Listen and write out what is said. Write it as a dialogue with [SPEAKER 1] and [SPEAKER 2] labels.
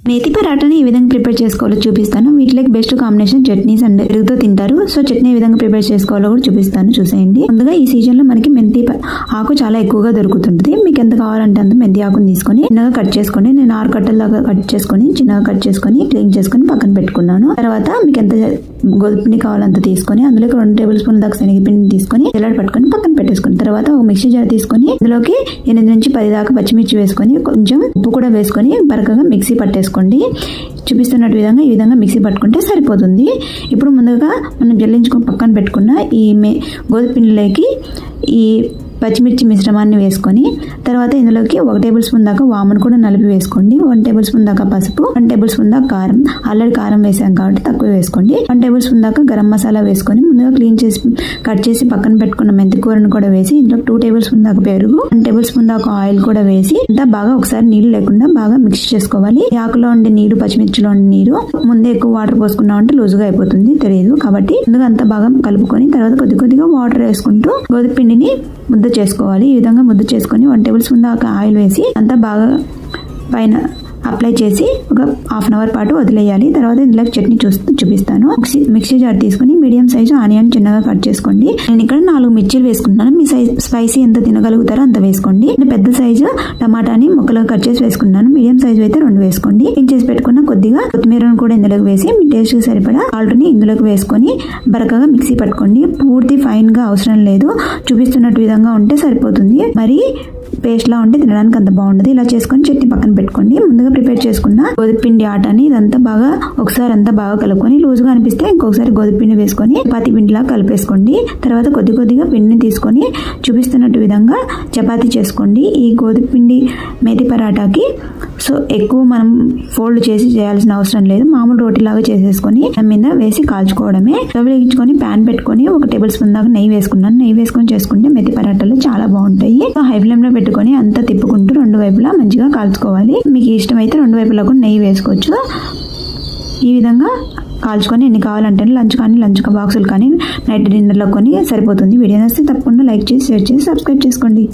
[SPEAKER 1] మేతి పరాటాని ఏ విధంగా ప్రిపేర్ చేసుకోవాలో చూపిస్తాను. వీటికి బెస్ట్ కాంబినేషన్ చట్నీస్ అండ్ పెరుగుతో తింటారు. సో చట్నీ ఏ విధంగా ప్రిపేర్ చేసుకోవాలో కూడా చూపిస్తాను, చూసేయండి. ముందుగా ఈ సీజన్ లో మనకి మెంతి ఆకు చాలా ఎక్కువగా దొరుకుతుంది. మీకు ఎంత కావాలంటే అంత మెంతి ఆకుని తీసుకొని చిన్నగా కట్ చేసుకోండి. నేను 6 కట్టల దాకా కట్ చేసుకొని చిన్నగా కట్ చేసుకొని క్లీన్ చేసుకొని పక్కన పెట్టుకున్నాను. తర్వాత మీకు ఎంత గోధుమపిండి కావాలంత తీసుకొని అందులోకి 2 టేబుల్ స్పూన్ల దాకా శనగపిండిని తీసుకొని జల్లెడ పట్టుకొని పక్కన పెట్టేసుకుని తర్వాత ఒక మిక్సీ జార్ తీసుకొని అందులోకి 8 నుంచి 10 దాకా పచ్చిమిర్చి వేసుకొని కొంచెం ఉప్పు కూడా వేసుకొని బరకగా మిక్సీ పట్టేసుకోండి. చూపిస్తున్నట్టు విధంగా ఈ విధంగా మిక్సీ పట్టుకుంటే సరిపోతుంది. ఇప్పుడు ముందుగా మనం జల్లించుకొని పక్కన పెట్టుకున్న ఈ గోధుమపిండిలోకి ఈ పచ్చిమిర్చి మిశ్రమాన్ని వేసుకొని తర్వాత ఇందులోకి 1 టేబుల్ స్పూన్ దాకా వామును కూడా నలిపి వేసుకోండి. 1 టేబుల్ స్పూన్ దాకా పసుపు, 1 టేబుల్ స్పూన్ దాకా కారం, ఆల్రెడీ కారం వేసాం కాబట్టి తక్కువ వేసుకోండి. 1 టేబుల్ స్పూన్ దాకా గరం మసాలా వేసుకొని ముందుగా క్లీన్ చేసి కట్ చేసి పక్కన పెట్టుకున్న మెంతి కూరను కూడా వేసి ఇందులో 2 టేబుల్ స్పూన్ దాకా పెరుగు, 1 టేబుల్ స్పూన్ దాకా ఆయిల్ కూడా వేసి అంతా బాగా ఒకసారి నీళ్లు లేకుండా బాగా మిక్స్ చేసుకోవాలి. ఈ ఆకులో ఉండే నీరు, పచ్చిమిర్చిలో ఉండే నీరు ముందే ఎక్కువ వాటర్ పోసుకున్నామంటే లూజుగా అయిపోతుంది, తెలియదు. కాబట్టి ముందుగా అంతా బాగా కలుపుకొని తర్వాత కొద్దిగా వాటర్ వేసుకుంటూ గోధుమ పిండిని ముద్ద చేసుకోవాలి. ఈ విధంగా ముద్ద చేసుకొని 1 టేబుల్ స్పూన్ దాకా ఆయిల్ వేసి అంతా బాగా పైన అప్లై చేసి ఒక హాఫ్ అన్ అవర్ పాటు వదిలేయాలి. తర్వాత ఇందులోకి చట్నీ చూపిస్తాను. మిక్సీ జార్ తీసుకుని మీడియం సైజు ఆనియన్ చిన్నగా కట్ చేసుకోండి. నేను ఇక్కడ 4 మిర్చీలు వేసుకుంటున్నాను. మీ స్పైసీ ఎంత తినగలుగుతారో అంత వేసుకోండి. నేను పెద్ద సైజు టమాటాని ముక్కలుగా కట్ చేసి వేసుకున్నాను. మీడియం సైజు అయితే 2 వేసుకోండి. క్లీన్ చేసి పెట్టుకున్న కొద్దిగా కొత్తిమీరను కూడా ఇందులోకి వేసి మీ టేస్ట్ కి సరిపడా సాల్ట్ని ఇందులోకి వేసుకొని బరకగా మిక్సీ పట్టుకోండి. పూర్తి ఫైన్ గా అవసరం లేదు, చూపిస్తున్నట్టు విధంగా ఉంటే సరిపోతుంది. మరి పేస్ట్ లా ఉంటే తినడానికి అంత బాగుండదు. ఇలా చేసుకొని చట్నీ పక్కన పెట్టుకోండి. ముందుగా ప్రిపేర్ చేసుకున్న గోధుమపిండి ఆటని ఇదంతా బాగా ఒకసారి అంతా బాగా కలుపుకొని లూజుగా అనిపిస్తే ఇంకొకసారి గోధుమపిండి వేసుకొని చపాతీ పిండిలా కలిపేసుకోండి. తర్వాత కొద్దిగా పిండిని తీసుకొని చూపిస్తున్నట్టు విధంగా చపాతీ చేసుకోండి. ఈ గోధుమపిండి మేతి పరాటాకి సో ఎక్కువ మనం ఫోల్డ్ చేసి చేయాల్సిన అవసరం లేదు. మామూలు రోటీలాగా చేసేసుకొని దాని మీద వేసి కాల్చుకోవడమే. స్టవ్ వెలిగించుకొని ప్యాన్ పెట్టుకొని 1 టేబుల్ స్పూన్ దాకా నెయ్యి వేసుకున్నాను. నెయ్యి వేసుకొని చేసుకుంటే మెతి పరాటాలు చాలా బాగుంటాయి. హై ఫ్లేమ్ లో పెట్టుకొని అంతా తిప్పుకుంటూ 2 వైపులా మంచిగా కాల్చుకోవాలి. మీకు ఇష్టమైతే 2 వైపులా కూడా నెయ్యి వేసుకోవచ్చు. ఈ విధంగా కాల్చుకొని ఎన్ని కావాలంటే లంచ్ కానీ లంచ్ బాక్సులు కానీ నైట్ డిన్నర్లో కొని సరిపోతుంది. వీడియో నచ్చితే తప్పకుండా లైక్ చేసి షేర్ చేసి సబ్స్క్రైబ్ చేసుకోండి.